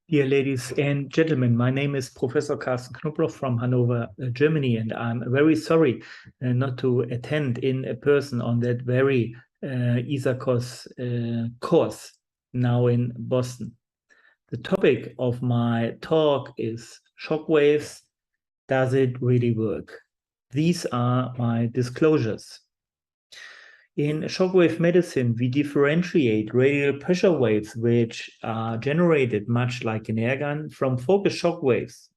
Dear ladies and gentlemen, my name is Professor Carsten Knobloch from Hanover, Germany, and I'm very sorry not to attend in person on that very ISAKOS course now in Boston. The topic of my talk is shockwaves. Does it really work? These are my disclosures. In shockwave medicine, we differentiate radial pressure waves, which are generated much like an air gun, from focused shock waves.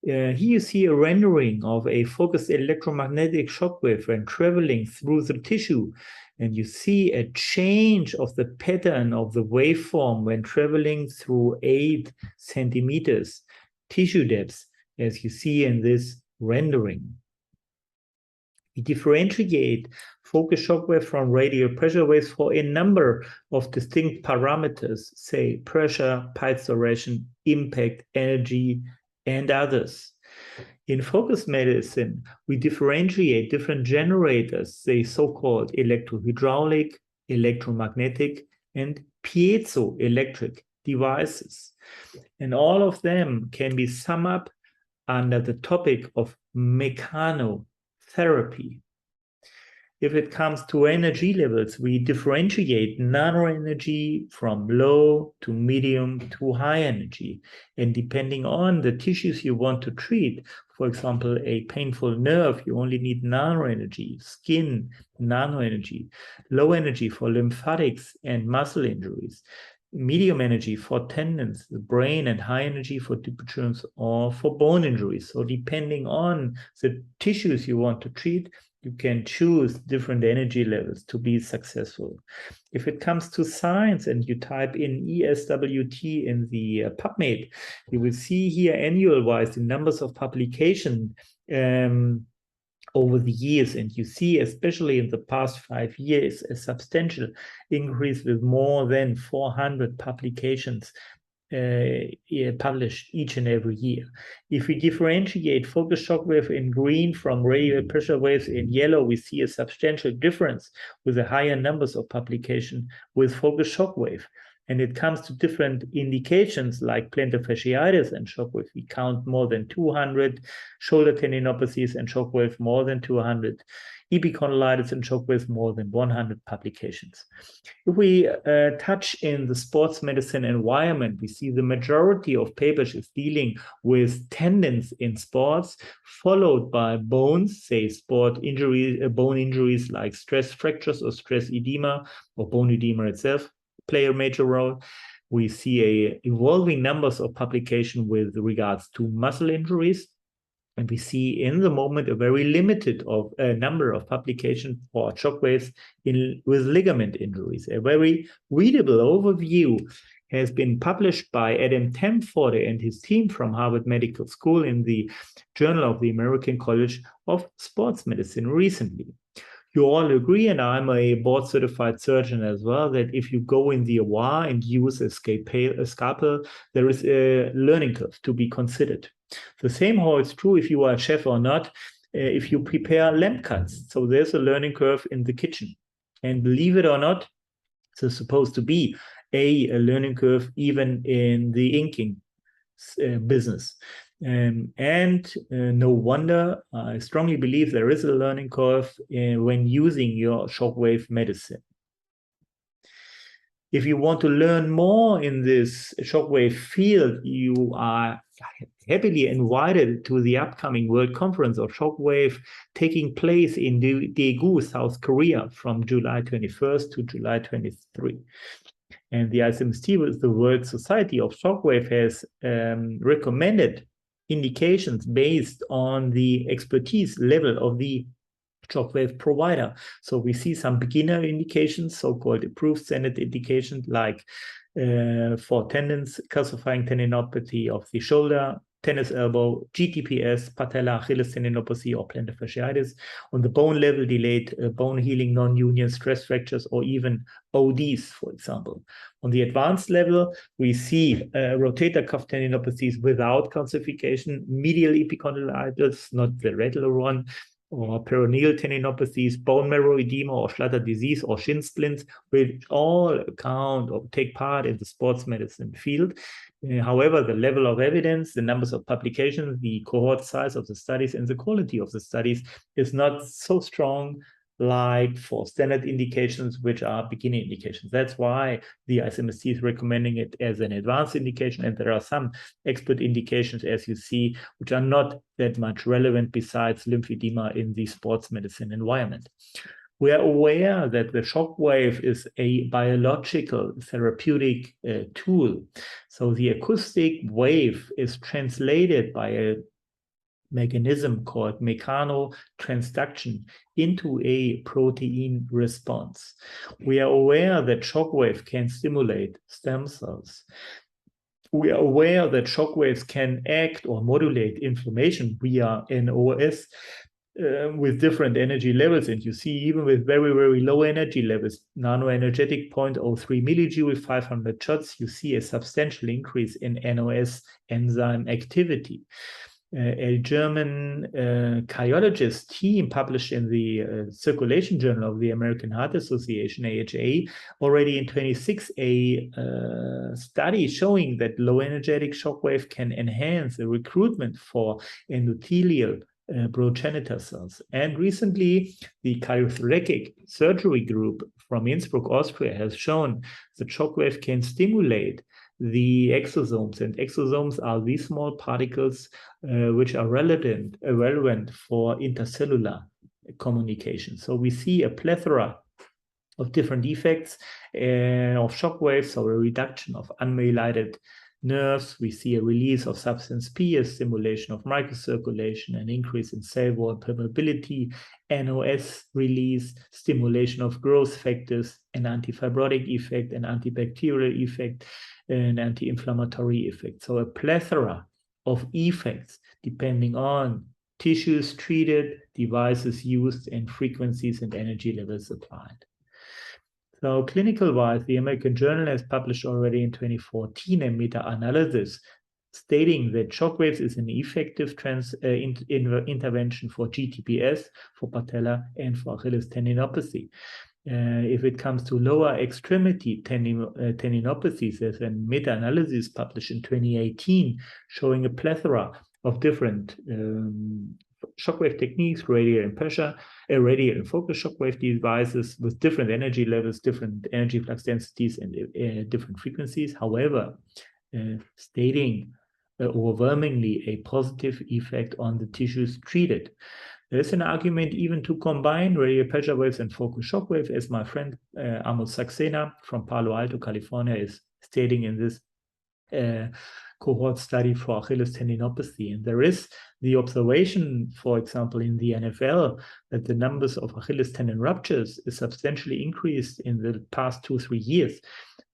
Here you see a rendering of a focused electromagnetic shockwave when traveling through the tissue, and you see a change of the pattern of the waveform when traveling through 8 centimeters tissue depth, as you see in this rendering. We differentiate focused shockwave from radial pressure waves for a number of distinct parameters, say pressure, pulse duration, impact, energy, and others. In focused medicine, we differentiate different generators, say so-called electrohydraulic, electromagnetic, and piezoelectric devices. And all of them can be summed up under the topic of mechanotherapy. If it comes to energy levels, we differentiate nanoenergy from low to medium to high energy. And depending on the tissues you want to treat, for example, a painful nerve, you only need nanoenergy, skin, nanoenergy, low energy for lymphatics and muscle injuries, medium energy for tendons, the brain, and high energy for deep germs or for bone injuries. So depending on the tissues you want to treat, you can choose different energy levels to be successful. If it comes to science and you type in ESWT in the PubMed, you will see here annual-wise the numbers of publication over the years, and you see, especially in the past 5 years, a substantial increase with more than 400 publications published each and every year. If we differentiate focused shockwave in green from radial pressure waves in yellow, we see a substantial difference with the higher numbers of publication with focused shockwave. And it comes to different indications like plantar fasciitis and shockwave. We count more than 200, shoulder tendinopathies and shockwave more than 200, epicondylitis and shockwave more than 100 publications. If we touch in the sports medicine environment, we see the majority of papers is dealing with tendons in sports, followed by bones, say sport injuries, bone injuries like stress fractures or stress edema, or bone edema itself play a major role. We see evolving numbers of publication with regards to muscle injuries. And we see in the moment a very limited number of publications for shockwaves with ligament injuries. A very readable overview has been published by Adam Tamfordy and his team from Harvard Medical School in the Journal of the American College of Sports Medicine recently. You all agree, and I'm a board-certified surgeon as well, that if you go in the OR and use a scalpel, there is a learning curve to be considered. The same holds true if you are a chef or not, if you prepare lamb cuts. So there's a learning curve in the kitchen. And believe it or not, there's supposed to be a learning curve even in the inking business. No wonder, I strongly believe there is a learning curve when using your shockwave medicine. If you want to learn more in this shockwave field, you are happily invited to the upcoming World Conference of Shockwave taking place in Daegu, South Korea from July 21st to July 23. And the ISMST, the World Society of Shockwave, has recommended indications based on the expertise level of the shockwave provider. So we see some beginner indications, so-called approved standard indications, like for tendons, calcifying tendinopathy of the shoulder, tennis elbow, GTPS, patella, Achilles tendinopathy, or plantar fasciitis. On the bone level, delayed bone healing, non-union stress fractures, or even ODs, for example. On the advanced level, we see rotator cuff tendinopathies without calcification, medial epicondylitis, not the regular one, or peroneal tendinopathies, bone marrow edema, or Schlatter disease, or shin splints, which all account or take part in the sports medicine field. However, the level of evidence, the numbers of publications, the cohort size of the studies, and the quality of the studies is not so strong like for standard indications, which are beginning indications. That's why the ISMST is recommending it as an advanced indication, and there are some expert indications, as you see, which are not that much relevant besides lymphedema in the sports medicine environment. We are aware that the shockwave is a biological therapeutic tool. So the acoustic wave is translated by a mechanism called mechanotransduction into a protein response. We are aware that shockwave can stimulate stem cells. We are aware that shockwaves can act or modulate inflammation via NOS with different energy levels. And you see, even with very, very low energy levels, nanoenergetic 0.03 millijoule with 500 shots, you see a substantial increase in NOS enzyme activity. A German cardiologist team published in the Circulation Journal of the American Heart Association, AHA, already in 26, a study showing that low energetic shockwave can enhance the recruitment for endothelial progenitor cells. And recently, the cardiothoracic surgery group from Innsbruck, Austria, has shown that shockwave can stimulate the exosomes, and exosomes are these small particles which are relevant for intercellular communication. So we see a plethora of different effects of shockwaves, so a reduction of unmyelinated nerves. We see a release of substance P, a stimulation of microcirculation, an increase in cell wall permeability, NOS release, stimulation of growth factors, an antifibrotic effect, an antibacterial effect, an anti-inflammatory effect. So a plethora of effects depending on tissues treated, devices used, and frequencies and energy levels applied. So clinical-wise, the American Journal has published already in 2014 a meta-analysis stating that shockwaves is an effective intervention for GTPS, for patella, and for Achilles tendinopathy. If it comes to lower extremity tendinopathies, there's a meta-analysis published in 2018 showing a plethora of different shockwave techniques, radial and pressure, radial and focus shockwave devices with different energy levels, different energy flux densities, and different frequencies. However, stating overwhelmingly a positive effect on the tissues treated. There is an argument even to combine radial pressure waves and focus shockwave, as my friend Amos Saxena from Palo Alto, California, is stating in this cohort study for Achilles tendinopathy. And there is the observation, for example, in the NFL, that the numbers of Achilles tendon ruptures is substantially increased in the past 2-3 years,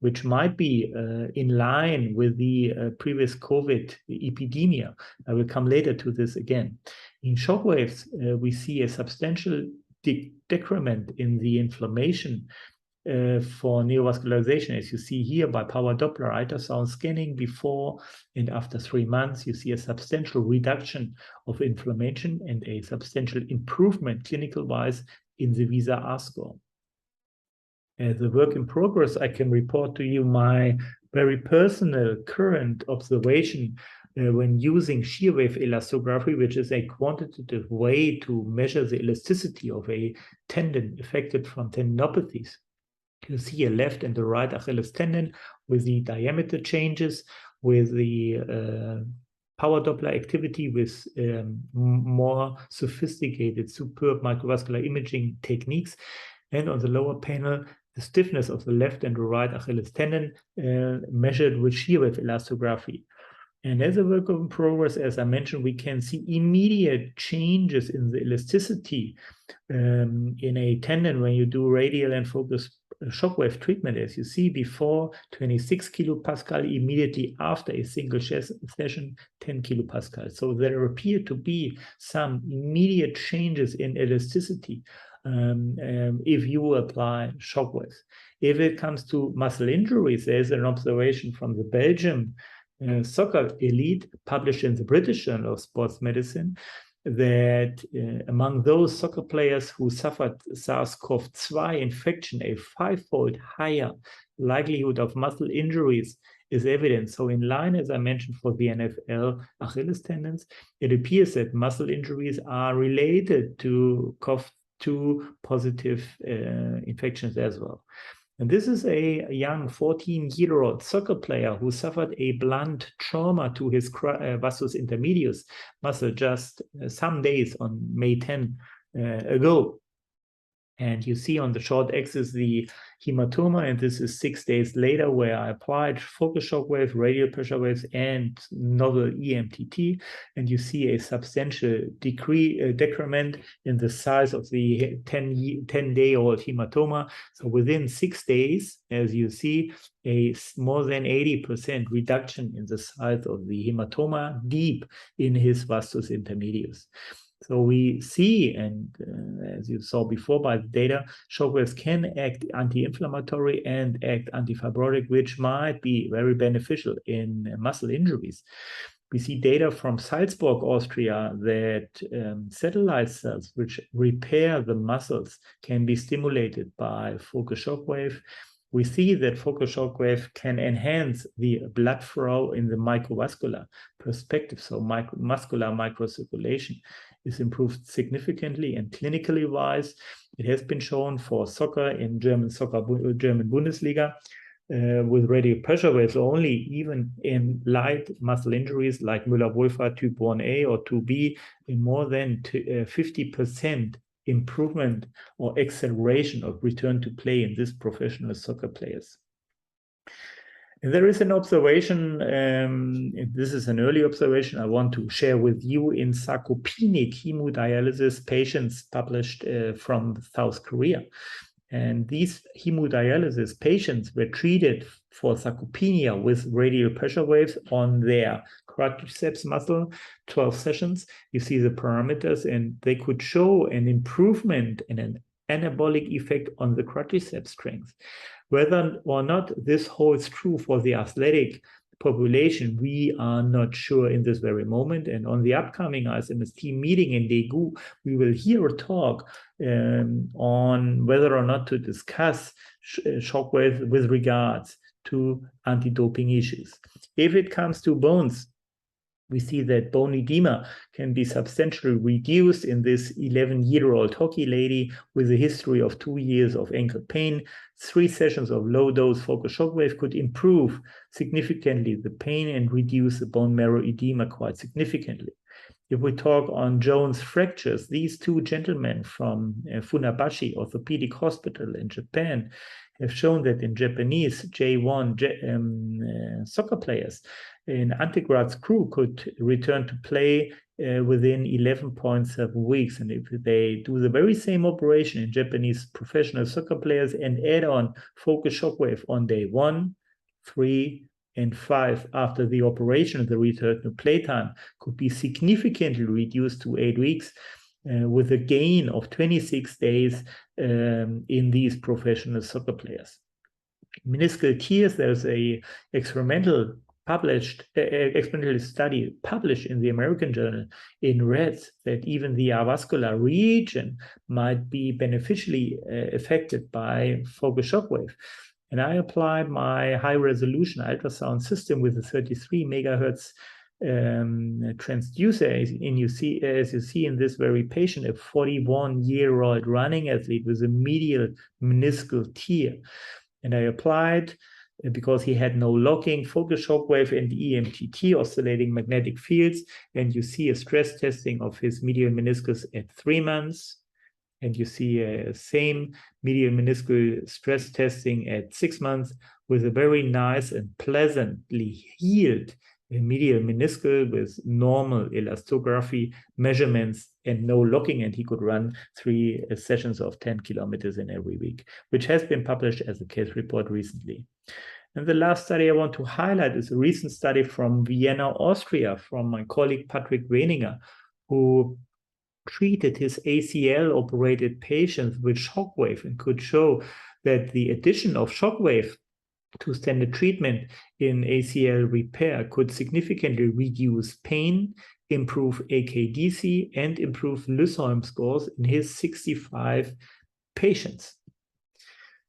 which might be in line with the previous COVID epidemia. I will come later to this again. In shockwaves, we see a substantial decrement in the inflammation for neovascularization, as you see here by power Doppler ultrasound scanning before and after 3 months. You see a substantial reduction of inflammation and a substantial improvement clinical-wise in the VISA-R score. As a work in progress, I can report to you my very personal current observation when using shear wave elastography, which is a quantitative way to measure the elasticity of a tendon affected from tendinopathies. You see a left and the right Achilles tendon with the diameter changes, with the power Doppler activity, with more sophisticated, superb microvascular imaging techniques. And on the lower panel, the stiffness of the left and the right Achilles tendon measured with shear wave elastography. And as a work in progress, as I mentioned, we can see immediate changes in the elasticity in a tendon when you do radial and focus shockwave treatment, as you see before 26 kilopascal, immediately after a single session 10 kilopascal. So there appear to be some immediate changes in elasticity if you apply shockwaves. If it comes to muscle injuries, there's an observation from the Belgium soccer elite published in the British Journal of Sports Medicine, that among those soccer players who suffered SARS-CoV-2 infection, a 5-fold higher likelihood of muscle injuries is evident. So in line, as I mentioned, for the NFL Achilles tendons, it appears that muscle injuries are related to CoV-2 positive infections as well. And this is a young 14-year-old soccer player who suffered a blunt trauma to his vastus intermedius muscle just some days on May 10 ago. And you see on the short axis the hematoma, and this is 6 days later, where I applied focus shock wave, radial pressure waves, and novel EMTT, and you see a substantial decrement in the size of the 10-day-old hematoma. So within 6 days, as you see, a more than 80% reduction in the size of the hematoma deep in his vastus intermedius. So we see, and as you saw before by the data, shockwaves can act anti-inflammatory and act antifibrotic, which might be very beneficial in muscle injuries. We see data from Salzburg, Austria, that satellite cells which repair the muscles can be stimulated by focus shockwave. We see that focus shockwave can enhance the blood flow in the microvascular perspective, so muscular microcirculation is improved significantly, and clinically wise, it has been shown for soccer in German Bundesliga with radial pressure waves only, even in light muscle injuries like Müller-Wohlfahrt type 1A or 2B, in more than 50% improvement or acceleration of return to play in these professional soccer players. And there is an observation, this is an early observation I want to share with you in sarcopenic hemodialysis patients published from South Korea. And these hemodialysis patients were treated for sarcopenia with radial pressure waves on their quadriceps muscle, 12 sessions. You see the parameters, and they could show an improvement in an anabolic effect on the quadriceps strength. Whether or not this holds true for the athletic population, we are not sure in this very moment. And on the upcoming ISMST meeting in Daegu, we will hear a talk on whether or not to discuss shockwave with regards to anti-doping issues. If it comes to bones, we see that bone edema can be substantially reduced in this 11-year-old hockey lady with a history of 2 years of ankle pain. 3 sessions of low-dose focus shockwave could improve significantly the pain and reduce the bone marrow edema quite significantly. If we talk on Jones fractures, these 2 gentlemen from Funabashi Orthopedic Hospital in Japan have shown that in Japanese J1 soccer players, an Antigrad's crew could return to play within 11.7 weeks. And if they do the very same operation in Japanese professional soccer players and add on focus shockwave on day 1, 3, and 5 after the operation, the return to playtime could be significantly reduced to 8 weeks with a gain of 26 days in these professional soccer players. Meniscal tears, there's a experimental study published in the American Journal in rats that even the avascular region might be beneficially affected by focus shockwave. And I applied my high-resolution ultrasound system with a 33 megahertz transducer, as you see in this very patient, a 41-year-old running athlete with a medial meniscal tear. And I applied, because he had no locking, focus shockwave and EMTT, oscillating magnetic fields, and you see a stress testing of his medial meniscus at 3 months, and you see a same medial meniscal stress testing at 6 months with a very nice and pleasantly healed medial meniscal with normal elastography measurements and no locking, and he could run 3 sessions of 10 kilometers in every week, which has been published as a case report recently. And the last study I want to highlight is a recent study from Vienna, Austria, from my colleague Patrick Weninger, who treated his ACL-operated patients with shockwave and could show that the addition of shockwave to standard treatment in ACL repair could significantly reduce pain improve AKDC, and improve Lysholm scores in his 65 patients.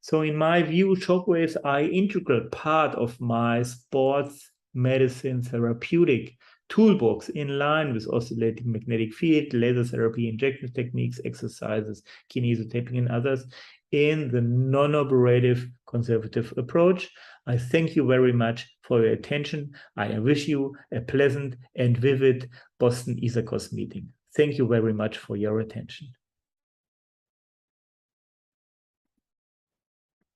So in my view, shockwaves are an integral part of my sports medicine therapeutic toolbox in line with oscillating magnetic field, laser therapy, injection techniques, exercises, kinesiotaping, and others in the non-operative conservative approach. I thank you very much for your attention. I wish you a pleasant and vivid Boston ISAKOS meeting. Thank you very much for your attention.